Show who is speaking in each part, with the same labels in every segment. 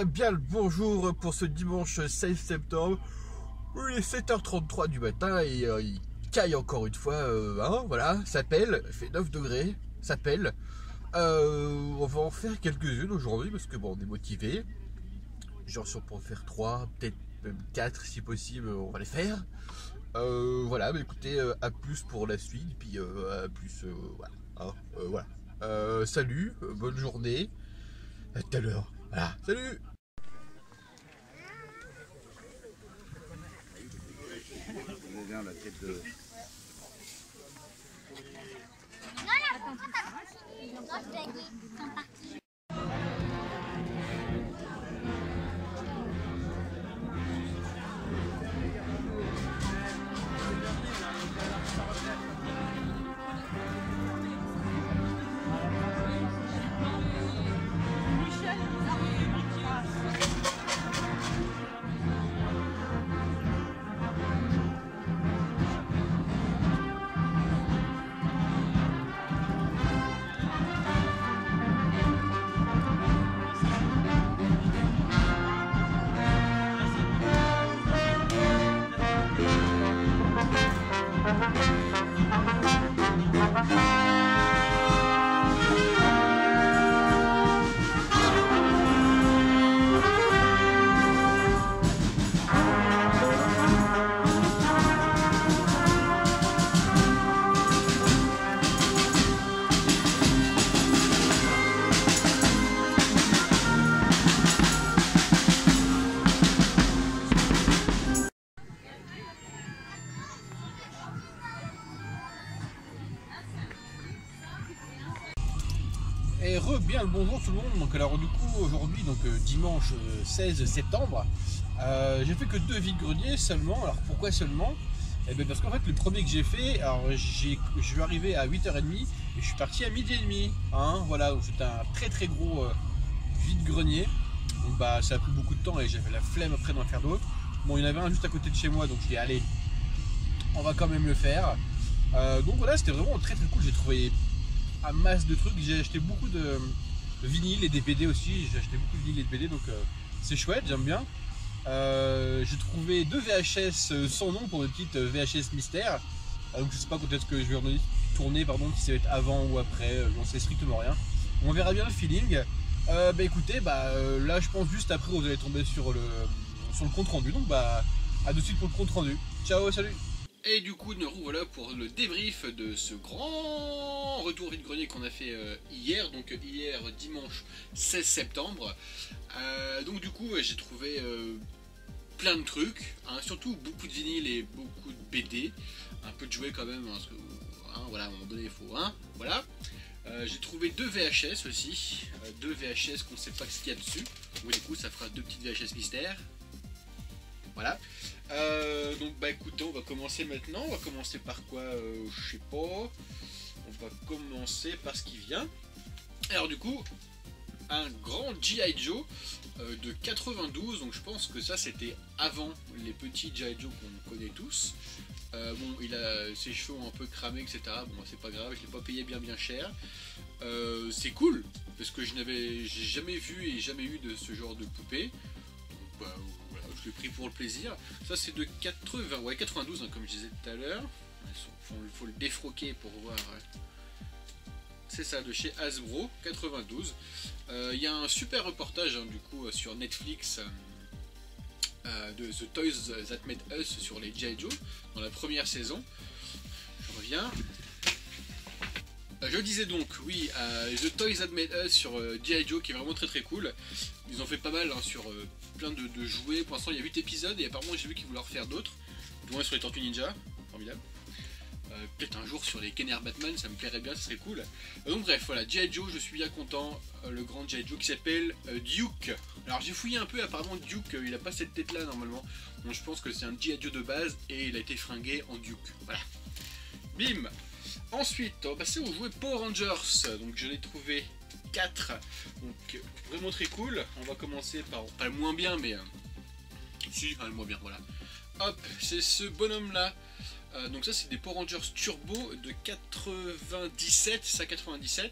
Speaker 1: Bien le bonjour pour ce dimanche 16 septembre. Il est 7h33 du matin et il caille encore une fois. Voilà, ça pèle, il fait 9 degrés, ça pèle. On va en faire quelques-unes aujourd'hui parce que bon, on est motivé. Genre si on peut en faire 3, peut-être même 4 si possible, on va les faire. Voilà, mais écoutez, à plus pour la suite, puis à plus, voilà. Salut, bonne journée, à tout à l'heure. Voilà, salut.
Speaker 2: On est bien la tête de...
Speaker 1: Et bien le bonjour tout le monde. Donc alors du coup aujourd'hui donc dimanche 16 septembre, j'ai fait que 2 vide-greniers seulement. Alors pourquoi seulement? Eh bien parce qu'en fait le premier que j'ai fait, alors je suis arrivé à 8h30 et je suis parti à 12h30. Voilà, donc c'était un très gros vide-grenier. Donc bah ça a pris beaucoup de temps et j'avais la flemme après d'en faire d'autres. Bon, il y en avait un juste à côté de chez moi, donc je dis allez, on va quand même le faire. Donc voilà, c'était vraiment très cool. J'ai trouvé un masse de trucs, j'ai acheté beaucoup de vinyles et des BD aussi, j'ai acheté beaucoup de vinyles et de BD, donc c'est chouette, j'aime bien. J'ai trouvé 2 VHS sans nom pour une petite VHS mystère, donc je sais pas quand est-ce que je vais tourner, si ça va être avant ou après, j'en sais strictement rien. On verra bien le feeling. Écoutez, là je pense juste après vous allez tomber sur le compte rendu, donc à de suite pour le compte rendu. Ciao, salut. Et du coup, nous revoilà pour le débrief de ce grand retour vide-grenier qu'on a fait hier, donc hier dimanche 16 septembre. Donc du coup, j'ai trouvé plein de trucs, surtout beaucoup de vinyles et beaucoup de BD, un peu de jouets quand même, parce que voilà, à un moment donné il faut, voilà. J'ai trouvé 2 VHS aussi, 2 VHS qu'on ne sait pas ce qu'il y a dessus, donc du coup ça fera 2 petites VHS mystères. Voilà. Donc écoutez, on va commencer maintenant. On va commencer par quoi? Je sais pas. On va commencer par ce qui vient. Alors du coup, un grand G.I. Joe de 92. Donc je pense que ça c'était avant les petits G.I. Joe qu'on connaît tous. Bon, il a ses cheveux un peu cramés, etc. Bon, c'est pas grave, je l'ai pas payé bien cher. C'est cool parce que j'ai jamais vu et jamais eu de ce genre de poupée. Donc, voilà, je l'ai pris pour le plaisir. Ça c'est de 92 comme je disais tout à l'heure. Il faut le défroquer pour voir. C'est ça, de chez Hasbro, 92. Il y a un super reportage du coup sur Netflix de The Toys That Made Us sur les G.I. Joe dans la première saison. Je reviens. Je disais donc, oui, The Toys That Made Us sur G.I. Joe qui est vraiment très cool. Ils ont fait pas mal sur plein de jouets. Pour l'instant, il y a 8 épisodes et apparemment, j'ai vu qu'ils voulaient en refaire d'autres. Du moins sur les Tortues Ninja, formidable. Peut-être un jour sur les Kenner Batman, ça me plairait bien, ça serait cool. Donc bref, voilà, G.I. Joe, je suis bien content. Le grand G.I. Joe qui s'appelle Duke. Alors j'ai fouillé un peu, apparemment Duke, il a pas cette tête là normalement. Donc je pense que c'est un G.I. Joe de base et il a été fringué en Duke. Voilà. Bim. Ensuite, on va passer aux jouets Power Rangers. Donc je l'ai trouvé 4. Donc vraiment très cool. On va commencer par, pas le moins bien, mais si, le moins bien, voilà. Hop, c'est ce bonhomme là. Donc ça c'est des Power Rangers Turbo de 97, ça 97.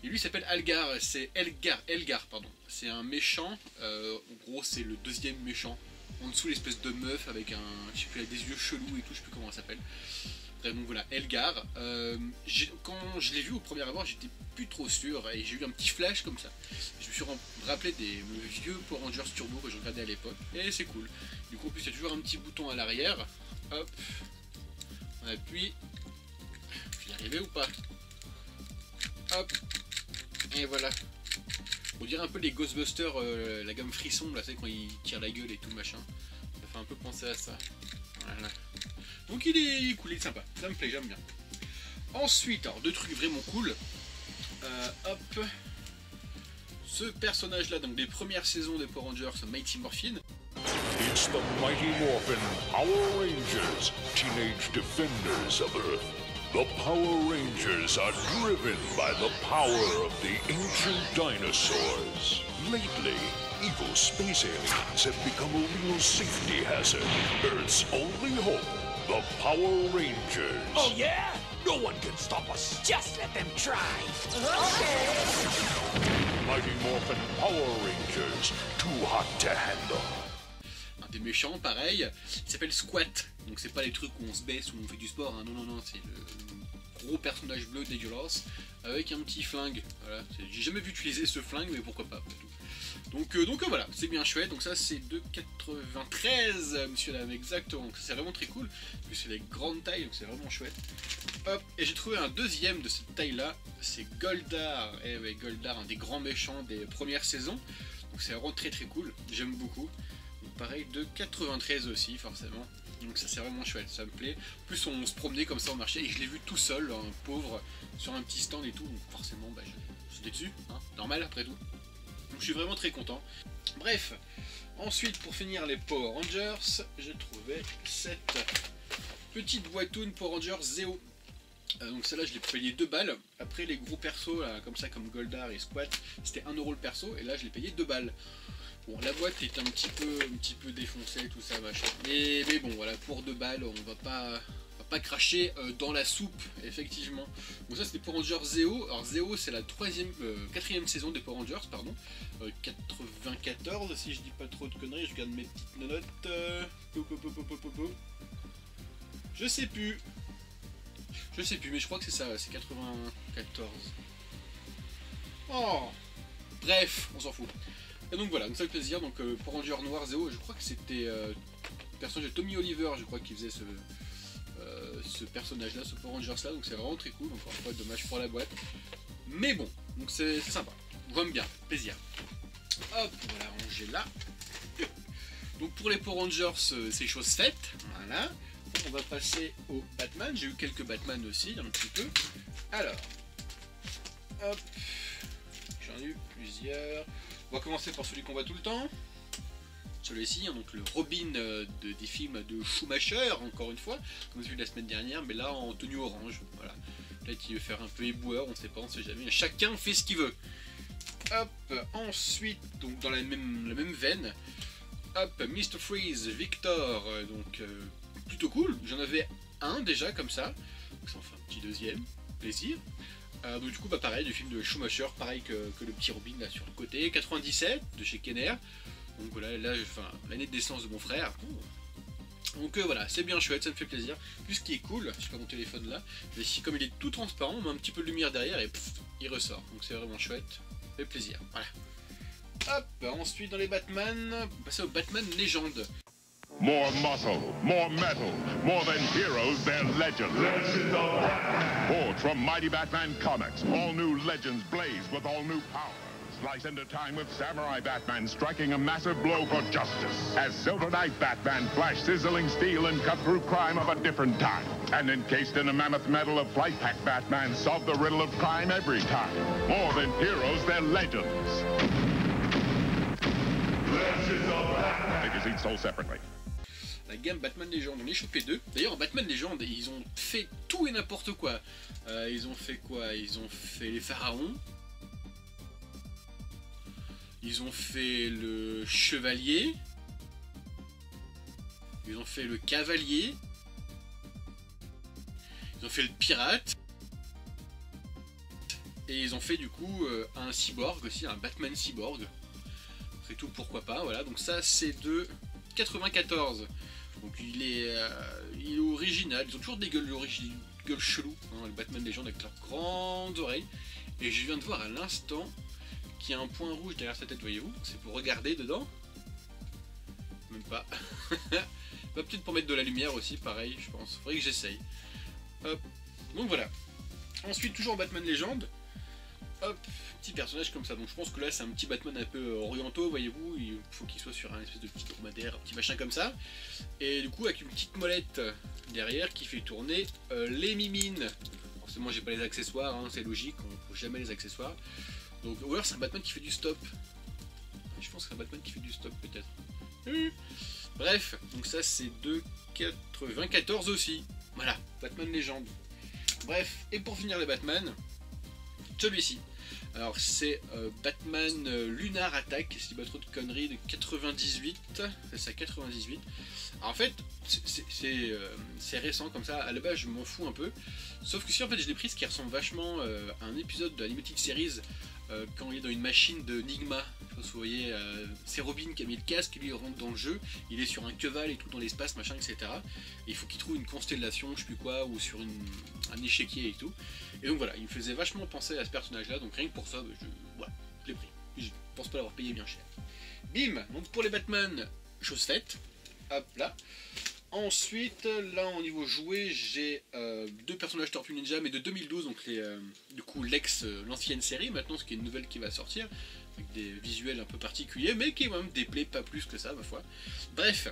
Speaker 1: Et lui s'appelle Algar, c'est Elgar pardon. C'est un méchant, en gros c'est le deuxième méchant. En dessous l'espèce de meuf avec un, je sais plus, avec des yeux chelous et tout, je sais plus comment elle s'appelle. Bref, donc voilà, Elgar. Quand je l'ai vu au premier abord, j'étais plus trop sûr et j'ai eu un petit flash comme ça. Je me suis rappelé des vieux Power Rangers Turbo que je regardais à l'époque et c'est cool. Du coup en plus il y a toujours un petit bouton à l'arrière. Hop, on appuie. Je vais y arriver ou pas? Hop, et voilà. On dirait un peu les Ghostbusters, la gamme frisson, là, c'est quand ils tirent la gueule et tout machin. Ça fait un peu penser à ça. Voilà. Donc il est cool, il est sympa. Ça me plaît, j'aime bien. Ensuite, alors deux trucs vraiment cool. Hop. Ce personnage-là, donc des premières saisons des Power Rangers, Mighty Morphin.
Speaker 3: It's the Mighty Morphin Power Rangers, teenage defenders of Earth. The Power Rangers are driven by the power of the ancient dinosaurs. Lately, evil space aliens have become a real safety hazard. Earth's only hope, the Power Rangers.
Speaker 4: Oh yeah? No one can stop us. Just let them try. Okay.
Speaker 3: Mighty Morphin Power Rangers, too hot to handle.
Speaker 1: Des méchants, pareil, il s'appelle Squat. Donc c'est pas les trucs où on se baisse, où on fait du sport, hein. Non, c'est le gros personnage bleu dégueulasse avec un petit flingue. Voilà, j'ai jamais vu utiliser ce flingue, mais pourquoi pas après tout. Donc voilà, c'est bien chouette. Donc ça c'est de 93, monsieur dame, exactement. Donc c'est vraiment très cool. En plus c'est des grandes tailles, donc c'est vraiment chouette. Hop, et j'ai trouvé un deuxième de cette taille là, c'est Goldar. Eh ouais, Goldar, un des grands méchants des premières saisons. Donc c'est vraiment très cool, j'aime beaucoup. Donc pareil, de 93 aussi, forcément. Donc ça c'est vraiment chouette, ça me plaît. En plus on se promenait comme ça au marché et je l'ai vu tout seul, un pauvre, sur un petit stand et tout. Donc forcément, bah, j'étais dessus, hein, normal après tout. Donc je suis vraiment très content. Bref, ensuite pour finir les Power Rangers, j'ai trouvé cette petite boîtoune Power Rangers Zeo. Donc celle-là je l'ai payé 2 balles. Après les gros persos là, comme ça comme Goldar et Squat, c'était 1 euro le perso et là je l'ai payé 2 balles. Bon, la boîte est un petit peu défoncée, tout ça, machin. Mais bon, voilà, pour 2 balles, on va pas cracher dans la soupe, effectivement. Donc ça, c'était Power Rangers Zeo. Alors Zeo, c'est la 4ème saison des Power Rangers, pardon. 94, si je dis pas trop de conneries, je regarde mes petites notes. Je sais plus, mais je crois que c'est ça, c'est 94. Oh, bref, on s'en fout. Et donc voilà, donc ça fait plaisir. Donc Power Ranger Noir Zeo, je crois que c'était le personnage de Tommy Oliver, je crois, qui faisait ce personnage là, ce Power Rangers là, donc c'est vraiment très cool. Encore une fois, dommage pour la boîte, mais bon, donc c'est sympa, j'aime bien, plaisir. Hop, voilà, rangé là. Donc pour les Power Rangers, c'est chose faite, voilà. On va passer au Batman, j'ai eu quelques Batman aussi, un petit peu. Alors, hop, j'en ai eu plusieurs. On va commencer par celui qu'on voit tout le temps. Celui-ci, hein, donc le Robin des films de Schumacher, encore une fois, comme celui de la semaine dernière, mais là en tenue orange. Voilà. Peut-être qu'il veut faire un peu éboueur, on ne sait pas, on ne sait jamais. Chacun fait ce qu'il veut. Hop, ensuite, donc dans la même veine, hop, Mr. Freeze, Victor, donc plutôt cool. J'en avais un déjà comme ça, donc ça en fait un petit deuxième, plaisir. Donc du coup, bah pareil, du film de Schumacher, pareil que le petit Robin là sur le côté, 97 de chez Kenner. Donc voilà, là, enfin, l'année de naissance de mon frère. Donc voilà, c'est bien chouette, ça me fait plaisir. Puis ce qui est cool, je sais pas mon téléphone là, mais si comme il est tout transparent, on met un petit peu de lumière derrière et pff, il ressort. Donc c'est vraiment chouette, ça fait plaisir. Voilà. Hop, ensuite dans les Batman, on va passer au Batman Légende.
Speaker 3: More muscle, more metal, more than heroes, they're legends. Forged from Mighty Batman Comics, all new legends blaze with all new power. Slice into time with Samurai Batman striking a massive blow for justice. As Silver Knight Batman flashed sizzling steel and cut through crime of a different time. And encased in a mammoth metal of Flight Pack Batman solved the riddle of crime every time. More than heroes, they're legends. Legends of Batman. They can eat sold separately.
Speaker 1: La gamme Batman Legend, on est chopé 2. D'ailleurs, Batman Legend, ils ont fait tout et n'importe quoi. Ils ont fait quoi? Ils ont fait les pharaons. Ils ont fait le chevalier. Ils ont fait le cavalier. Ils ont fait le pirate. Et ils ont fait du coup un cyborg aussi, un Batman cyborg. Après tout, pourquoi pas, voilà. Donc ça, c'est de 94. Donc il est original. Ils ont toujours des gueules cheloues, hein, le Batman Légende avec leurs grandes oreilles. Et je viens de voir à l'instant qu'il y a un point rouge derrière sa tête, voyez-vous. C'est pour regarder dedans. Même pas. Bah, peut-être pour mettre de la lumière aussi, pareil, je pense. Faudrait que j'essaye. Hop. Donc voilà. Ensuite, toujours Batman Légende. Hop, petit personnage comme ça. Donc je pense que là c'est un petit Batman un peu orientaux, voyez-vous. Il faut qu'il soit sur un espèce de petit dromadaire, un petit machin comme ça. Et du coup avec une petite molette derrière qui fait tourner les mimines. Forcément j'ai pas les accessoires, hein, c'est logique, on ne trouve jamais les accessoires. Donc, ou alors c'est un Batman qui fait du stop. Je pense que c'est un Batman qui fait du stop peut-être. Bref, donc ça c'est de 94 aussi. Voilà, Batman Légende. Bref, et pour finir les Batman, celui-ci. Alors c'est Batman Lunar Attack, si je dis pas trop de conneries, de 98. C'est ça, 98. Alors, en fait, c'est récent comme ça. À la base, je m'en fous un peu. Sauf que si en fait, je l'ai pris, ce qui ressemble vachement à un épisode de Animated Series quand il est dans une machine de Nigma. Je pense que vous voyez, c'est Robin qui a mis le casque, lui il rentre dans le jeu, il est sur un cheval et tout dans l'espace, machin, etc. Et il faut qu'il trouve une constellation, je sais plus quoi, ou sur un échiquier et tout. Et donc voilà, il me faisait vachement penser à ce personnage-là, donc rien que pour ça, je l'ai pris. Je pense pas l'avoir payé bien cher. Bim. Donc pour les Batman, chose faite. Hop là. Ensuite, là au niveau jouet, j'ai deux personnages Tortue Ninja, mais de 2012, donc du coup l'ancienne série, maintenant ce qui est une nouvelle qui va sortir, avec des visuels un peu particuliers, mais qui même déplaît pas plus que ça, ma foi. Bref,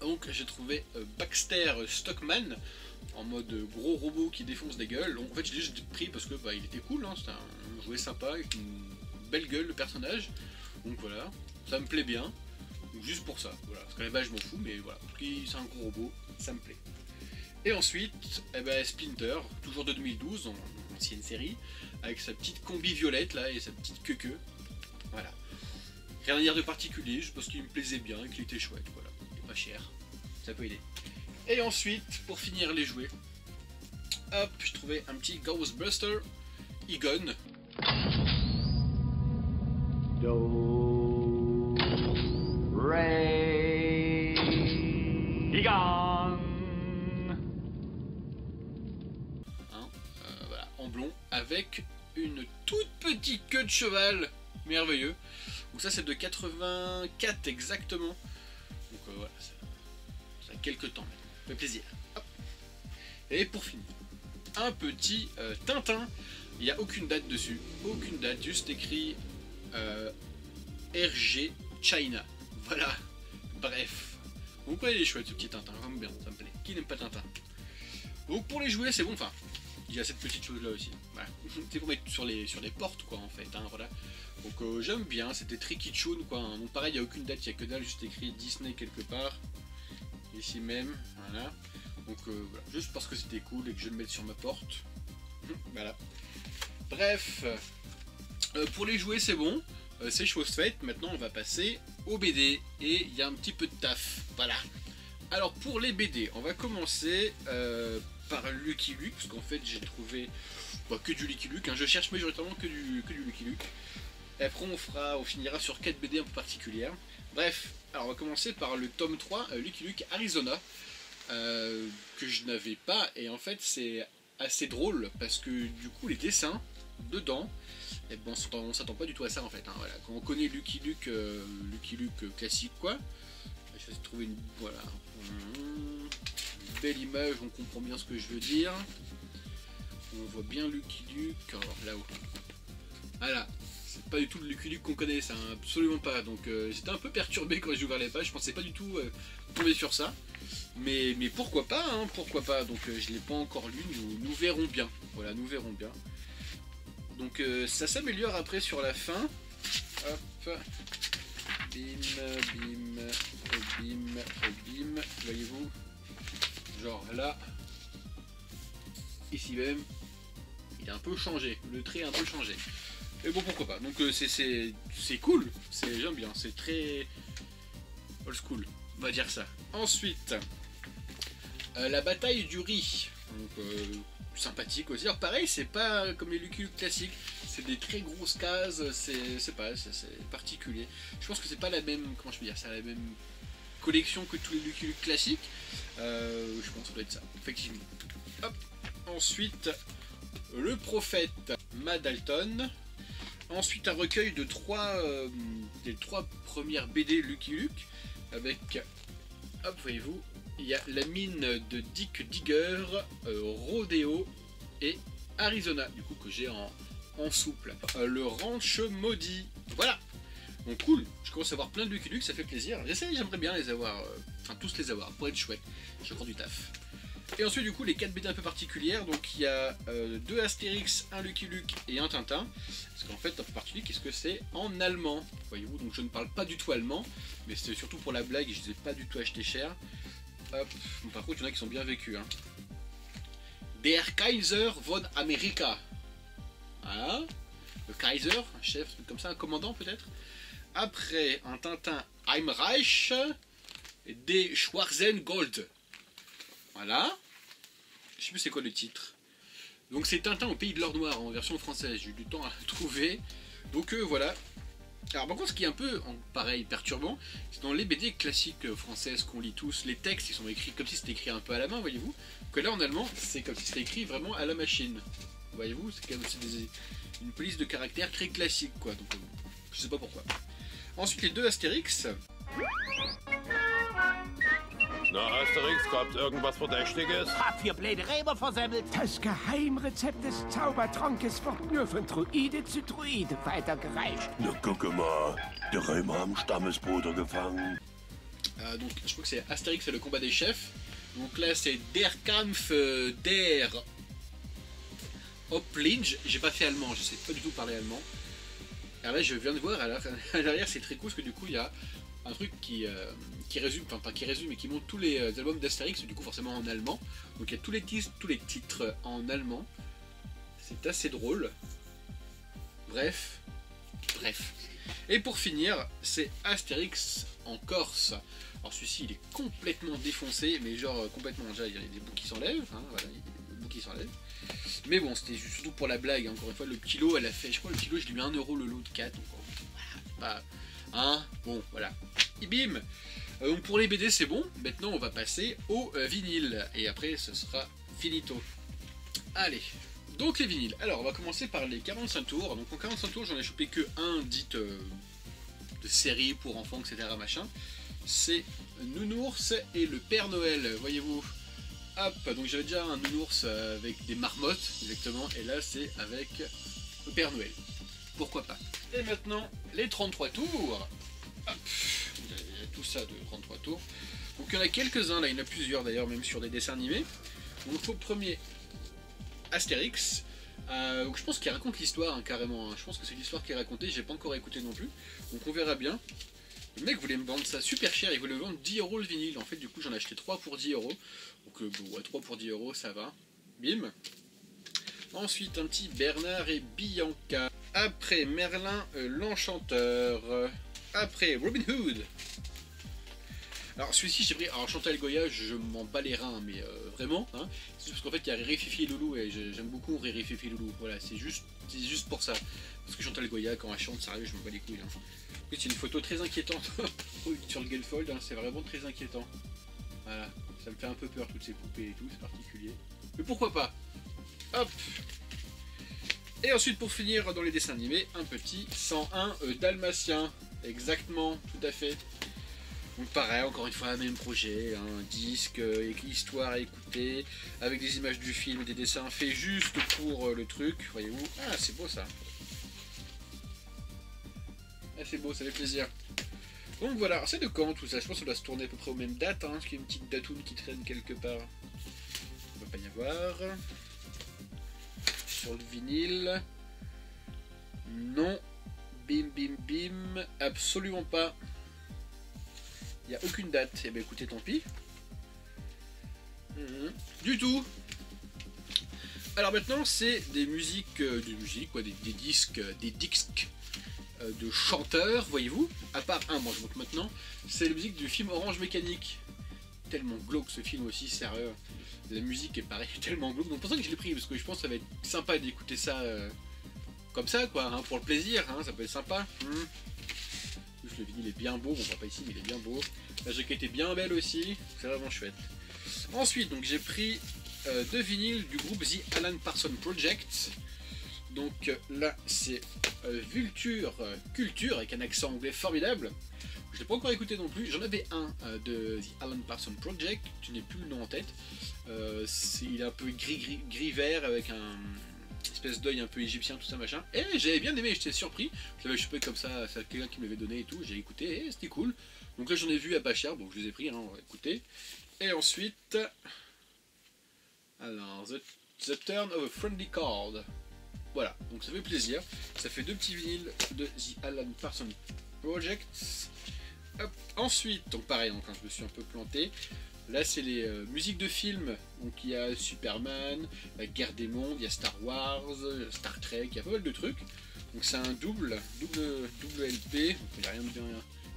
Speaker 1: donc j'ai trouvé Baxter Stockman, en mode gros robot qui défonce des gueules. Donc, en fait, je l'ai juste pris parce que il était cool, hein, c'était un jouet sympa, avec une belle gueule, le personnage. Donc voilà, ça me plaît bien. Donc juste pour ça, voilà. Parce qu'à la base je m'en fous, mais voilà, c'est un gros robot, ça me plaît. Et ensuite, Splinter, toujours de 2012, en ancienne série, avec sa petite combi violette là et sa petite queue. Voilà. Rien à dire de particulier, juste parce qu'il me plaisait bien et qu'il était chouette, voilà. Il est pas cher, ça peut aider. Et ensuite, pour finir les jouets, hop, je trouvais un petit Ghostbuster Egon.
Speaker 5: Do, Ré, Egon.
Speaker 1: Hein, voilà, en blond, avec une toute petite queue de cheval, merveilleux. Donc ça c'est de 84 exactement. Donc voilà, ça a quelques temps maintenant. Ça fait plaisir. Hop. Et pour finir, un petit Tintin. Il n'y a aucune date dessus, aucune date, juste écrit RG China. Voilà. Bref. Vous voyez les chouettes ce petit Tintin, j'aime bien, ça me plaît. Qui n'aime pas Tintin? Donc pour les jouets c'est bon, enfin, il y a cette petite chose là aussi. Voilà. C'est pour mettre sur les portes quoi en fait, hein, voilà. Donc j'aime bien, c'était très kitschun quoi. Hein. Donc pareil, il n'y a aucune date, il n'y a que dalle, juste écrit Disney quelque part. Ici même, voilà. Donc voilà, juste parce que c'était cool et que je vais le mettre sur ma porte. Voilà. Bref, pour les jouets c'est bon, c'est chose faite. Maintenant on va passer aux BD et il y a un petit peu de taf. Voilà. Alors pour les BD, on va commencer par Lucky Luke, parce qu'en fait j'ai trouvé que du Lucky Luke. Hein. Je cherche majoritairement que du Lucky Luke. Et après on finira sur 4 BD un peu particulières. Bref, alors on va commencer par le tome 3, Lucky Luke Arizona, que je n'avais pas, et en fait c'est assez drôle, parce que du coup les dessins dedans, et bon, on s'attend pas du tout à ça en fait, hein, voilà. Quand on connaît Lucky Luke classique quoi, je vais trouver une, voilà, une belle image, on comprend bien ce que je veux dire, on voit bien Lucky Luke, alors là-haut, voilà. C'est pas du tout le Lucky Luke qu'on connaît, ça, hein, absolument pas. Donc j'étais un peu perturbé quand j'ai ouvert les pages, je pensais pas du tout tomber sur ça. Mais pourquoi pas, hein, pourquoi pas. Donc je l'ai pas encore lu, nous verrons bien. Voilà, nous verrons bien. Donc ça s'améliore après sur la fin. Hop. Bim, bim, bim, bim. Voyez-vous. Genre là. Ici même. Il a un peu changé. Le trait a un peu changé. Mais bon, pourquoi pas. Donc c'est cool, j'aime bien, c'est très old school, on va dire ça. Ensuite, la bataille du riz. Donc sympathique aussi. Alors pareil, c'est pas comme les Lucky Luke classiques, c'est des très grosses cases, c'est particulier. Je pense que c'est pas la même, comment je peux dire, c'est la même collection que tous les Lucky Luke classiques. Je pense que ça doit être ça, effectivement. Hop. Ensuite, le prophète Madalton. Ensuite, un recueil de des 3 premières BD Lucky Luke avec, hop, voyez-vous, il y a la mine de Dick Digger, Rodeo et Arizona, du coup que j'ai en souple. Le ranch maudit, voilà. Donc cool, je commence à avoir plein de Lucky Luke, ça fait plaisir. J'aimerais bien les avoir, enfin tous les avoir, pour être chouette. J'ai encore du taf. Et ensuite du coup les 4 BD un peu particulières, donc il y a 2 Astérix, un Lucky Luke et un Tintin. Parce qu'en fait, en particulier, qu'est-ce que c'est en allemand? Voyez-vous, donc je ne parle pas du tout allemand, mais c'est surtout pour la blague et je ne les ai pas du tout acheté cher. Hop. Par contre, il y en a qui sont bien vécus. Hein. Der Kaiser von Amerika. Voilà. Le Kaiser, un chef, comme ça, un commandant peut-être. Après, un Tintin Heimreich des Schwarzengold. Voilà. Je sais plus c'est quoi le titre. Donc c'est Tintin au pays de l'or noir en version française. J'ai eu du temps à le trouver. Donc voilà. Alors par contre, ce qui est un peu pareil, perturbant, c'est dans les BD classiques françaises qu'on lit tous, les textes ils sont écrits comme si c'était écrit un peu à la main, voyez-vous. Que là en allemand, c'est comme si c'était écrit vraiment à la machine. Voyez-vous, c'est quand même une police de caractère très classique quoi. Donc je sais pas pourquoi. Ensuite les 2 Astérix.
Speaker 5: Na, Asterix, gab's irgendwas Verdächtiges?
Speaker 4: Hab 4 blöde Räber versemmelt.
Speaker 6: Das Geheimrezept des Zaubertrankes wird nur von Druide zu Druide weitergereicht.
Speaker 5: Na, gucke mal, der Römer am Stammesbruder gefangen.
Speaker 1: Donc je crois que c'est Astérix et le combat des chefs. Donc là c'est Der Kampf der Hopplinge. J'ai pas fait allemand, je sais pas du tout parler allemand. Alors là je viens de voir, à l'arrière c'est très cool parce que du coup il y a un truc qui résume, enfin pas qui résume mais qui montre tous les albums d'Astérix, du coup forcément en allemand. Donc il y a tous les titres en allemand. C'est assez drôle. Bref. Et pour finir, c'est Astérix en Corse. Alors celui-ci il est complètement défoncé, mais genre complètement, déjà il y a des bouts qui s'enlèvent, hein, voilà, il y a des bouts qui s'enlèvent. Mais bon, c'était surtout pour la blague, hein. Encore une fois, le kilo, elle a fait, je crois le kilo, je lui ai mis 1 € le lot de 4, donc voilà, pas... Hein, bon, voilà. Et bim. Donc pour les BD c'est bon, maintenant on va passer au vinyle, et après ce sera finito. Allez, donc les vinyles. Alors on va commencer par les 45 tours, donc en 45 tours j'en ai chopé que un dit de série pour enfants, etc. machin. C'est Nounours et le Père Noël, voyez-vous. Hop, donc j'avais déjà un Nounours avec des marmottes, exactement, et là c'est avec le Père Noël. Pourquoi pas. Et maintenant, les 33 tours. Hop, il y a tout ça de 33 tours. Donc il y en a quelques-uns, là il y en a plusieurs d'ailleurs, même sur des dessins animés. Donc il faut le premier Astérix. Donc je pense qu'il raconte l'histoire, hein, carrément. Hein. Je pense que c'est l'histoire qui est racontée, j'ai pas encore écouté non plus. Donc on verra bien. Le mec voulait me vendre ça super cher, il voulait me vendre 10 € le vinyle. En fait, du coup, j'en ai acheté 3 pour 10 €. Donc, bon, 3 pour 10 €, ça va. Bim. Ensuite, un petit Bernard et Bianca. Après, Merlin l'Enchanteur. Après, Robin Hood. Alors, celui-ci, j'ai pris. Alors, Chantal Goya, je m'en bats les reins, mais vraiment. Hein, c'est juste parce qu'en fait, il y a Riri, Fifi et Loulou, et j'aime beaucoup Riri, Fifi et Loulou. Voilà, c'est juste pour ça. Parce que Chantal Goya, quand elle chante, sérieux, je m'en bats les couilles. Hein. C'est une photo très inquiétante sur le Gatefold, hein, c'est vraiment très inquiétant. Voilà, ça me fait un peu peur toutes ces poupées et tout, c'est particulier. Mais pourquoi pas. Hop. Et ensuite pour finir dans les dessins animés, un petit 101 Dalmatien. Exactement, tout à fait. Donc pareil, encore une fois, même projet, hein, disque, histoire à écouter, avec des images du film, des dessins faits juste pour le truc, voyez-vous. Ah, c'est beau ça. Ah, c'est beau, ça fait plaisir. Donc voilà, c'est de quand tout ça? Je pense que ça doit se tourner à peu près aux mêmes dates, hein, parce qu'il y a une petite datoune qui traîne quelque part. Il ne peut pas y avoir. Sur le vinyle. Non. Bim bim bim. Absolument pas. Il n'y a aucune date. Eh bien écoutez, tant pis. Du tout. Alors maintenant, c'est des musiques, des disques de chanteurs, voyez-vous, à part un, moi je montre maintenant, c'est la musique du film Orange Mécanique. tellement glauque ce film aussi, sérieux. La musique est pareil, tellement glauque. Donc pour ça que je l'ai pris, parce que je pense que ça va être sympa d'écouter ça comme ça, quoi, hein, pour le plaisir, hein, ça peut être sympa. Le vinyle est bien beau, on voit pas ici, mais il est bien beau. La jaquette est bien belle aussi, c'est vraiment chouette. Ensuite, donc j'ai pris 2 vinyles du groupe The Alan Parsons Project. Donc là, c'est Vulture Culture avec un accent anglais formidable. Je l'ai pas encore écouté non plus. J'en avais un de The Alan Parsons Project, je n'ai plus le nom en tête. Il est un peu gris-vert avec un espèce d'œil un peu égyptien, tout ça machin. Et j'avais bien aimé, j'étais surpris. Je l'avais chopé comme ça, c'est quelqu'un qui me l'avait donné et tout. J'ai écouté et c'était cool. Donc là, j'en ai vu à pas cher, donc je les ai pris, hein, on va écouter. Et ensuite, alors, The Turn of a Friendly Chord. Voilà, donc ça fait plaisir. Ça fait 2 petits vinyles de The Alan Parsons Project. Hop. Ensuite, donc pareil, donc, je me suis un peu planté. Là, c'est les musiques de films. Donc il y a Superman, la Guerre des Mondes, il y a Star Wars, Star Trek, il y a pas mal de trucs. Donc c'est un double LP. Donc il n'y a rien de bien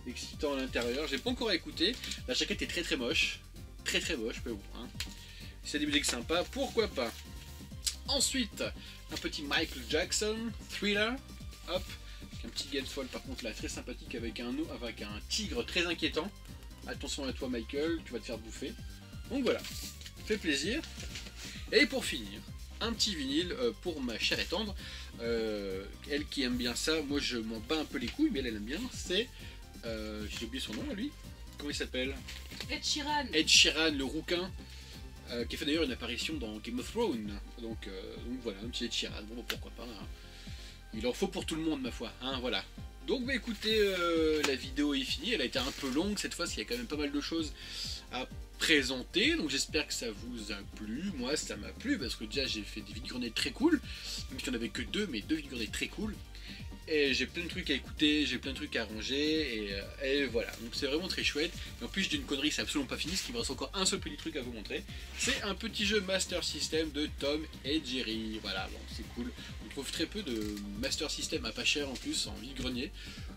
Speaker 1: excitant à l'intérieur. J'ai pas encore écouté. La jaquette est très moche. Très moche, mais bon. Hein. Si c'est des musiques sympas, pourquoi pas. Ensuite, un petit Michael Jackson, Thriller. Hop. Un petit Gatefold par contre là, très sympathique avec un tigre très inquiétant. Attention à toi Michael, tu vas te faire bouffer. Donc voilà, fait plaisir. Et pour finir, un petit vinyle pour ma chère et tendre. Elle qui aime bien ça, moi je m'en bats un peu les couilles, mais elle aime bien. C'est, j'ai oublié son nom à lui. Comment il s'appelle?
Speaker 7: Ed Sheeran.
Speaker 1: Ed Sheeran, le rouquin. Qui a fait d'ailleurs une apparition dans Game of Thrones. Donc voilà, un petit Ed Sheeran, bon pourquoi pas. Hein. Il en faut pour tout le monde ma foi, hein, voilà. Donc bah écoutez, la vidéo est finie, elle a été un peu longue cette fois, parce qu'il y a quand même pas mal de choses à présenter, donc j'espère que ça vous a plu. Moi ça m'a plu, parce que déjà j'ai fait des vide-greniers très cool, même si on avait que 2, mais 2 vide-greniers très cool. Et j'ai plein de trucs à écouter, j'ai plein de trucs à ranger, et voilà, donc c'est vraiment très chouette. Et en plus je dis une connerie, c'est absolument pas fini, parce qu'il me reste encore un seul petit truc à vous montrer. C'est un petit jeu Master System de Tom et Jerry, voilà, bon c'est cool. On trouve très peu de Master System à pas cher en plus, en vide-grenier,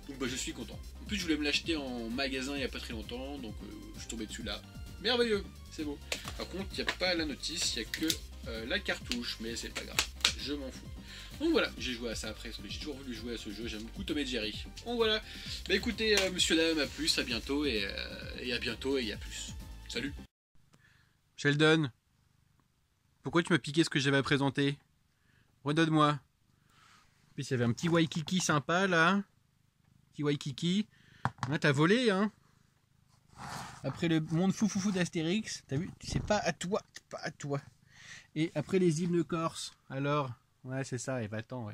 Speaker 1: donc bah, je suis content. En plus je voulais me l'acheter en magasin il n'y a pas très longtemps, donc je suis tombé dessus là. Merveilleux, c'est beau. Par contre il n'y a pas la notice, il n'y a que la cartouche, mais c'est pas grave, je m'en fous. Donc voilà, j'ai joué à ça après, parce que j'ai toujours voulu jouer à ce jeu, j'aime beaucoup Tom et Jerry. Donc voilà, bah écoutez, monsieur dame, à plus, à bientôt, et à bientôt, et à plus. Salut. Sheldon, pourquoi tu m'as piqué ce que j'avais à présenter? Redonne-moi. Puis il y avait un petit Waikiki sympa là. Petit Waikiki. Là t'as volé hein. Après le monde fou d'Astérix, t'as vu? C'est pas à toi, c'est pas à toi. Et après les hymnes corses, alors... Ouais, c'est ça, et va-t'en, ouais.